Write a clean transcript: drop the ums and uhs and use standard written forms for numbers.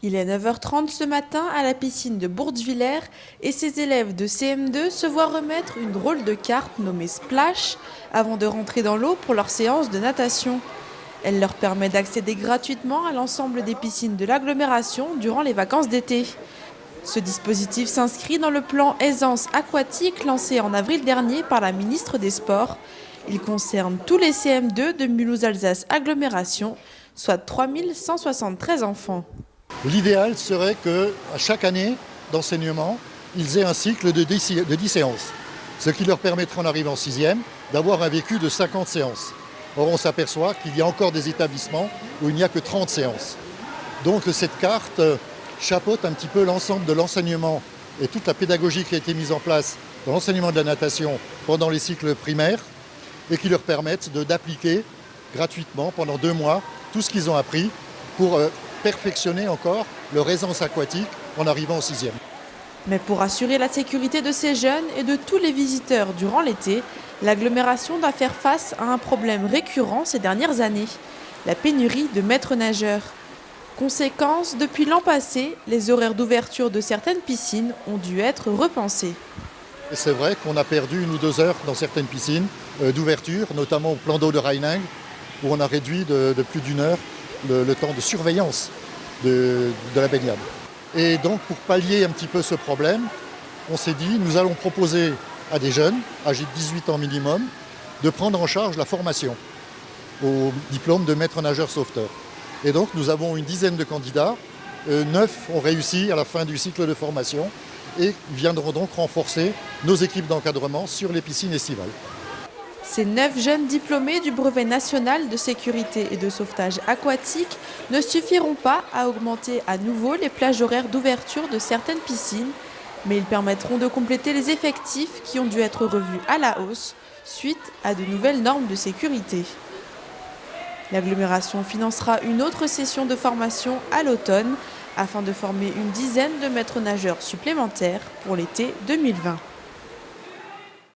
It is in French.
Il est 9h30 ce matin à la piscine de Bourtevillers et ses élèves de CM2 se voient remettre une drôle de carte nommée Splash avant de rentrer dans l'eau pour leur séance de natation. Elle leur permet d'accéder gratuitement à l'ensemble des piscines de l'agglomération durant les vacances d'été. Ce dispositif s'inscrit dans le plan Aisance aquatique lancé en avril dernier par la ministre des Sports. Il concerne tous les CM2 de Mulhouse-Alsace agglomération, soit 3173 enfants. L'idéal serait qu'à chaque année d'enseignement, ils aient un cycle de 10 séances, ce qui leur permettrait en arrivant en 6e d'avoir un vécu de 50 séances. Or, on s'aperçoit qu'il y a encore des établissements où il n'y a que 30 séances. Donc cette carte chapeaute un petit peu l'ensemble de l'enseignement et toute la pédagogie qui a été mise en place dans l'enseignement de la natation pendant les cycles primaires et qui leur permettent d'appliquer gratuitement pendant 2 mois tout ce qu'ils ont appris pour perfectionner encore leur aisance aquatique en arrivant en 6e. Mais pour assurer la sécurité de ces jeunes et de tous les visiteurs durant l'été, l'agglomération doit faire face à un problème récurrent ces dernières années, la pénurie de maîtres nageurs. Conséquence, depuis l'an passé, les horaires d'ouverture de certaines piscines ont dû être repensés. C'est vrai qu'on a perdu 1 ou 2 heures dans certaines piscines d'ouverture, notamment au plan d'eau de Rheining, où on a réduit de plus d'1 heure le temps de surveillance de la baignade. Et donc pour pallier un petit peu ce problème, on s'est dit nous allons proposer à des jeunes, âgés de 18 ans minimum, de prendre en charge la formation au diplôme de maître nageur sauveteur. Et donc nous avons une dizaine de candidats, 9 ont réussi à la fin du cycle de formation et viendront donc renforcer nos équipes d'encadrement sur les piscines estivales. Ces 9 jeunes diplômés du brevet national de sécurité et de sauvetage aquatique ne suffiront pas à augmenter à nouveau les plages horaires d'ouverture de certaines piscines, mais ils permettront de compléter les effectifs qui ont dû être revus à la hausse suite à de nouvelles normes de sécurité. L'agglomération financera une autre session de formation à l'automne afin de former une dizaine de maîtres nageurs supplémentaires pour l'été 2020.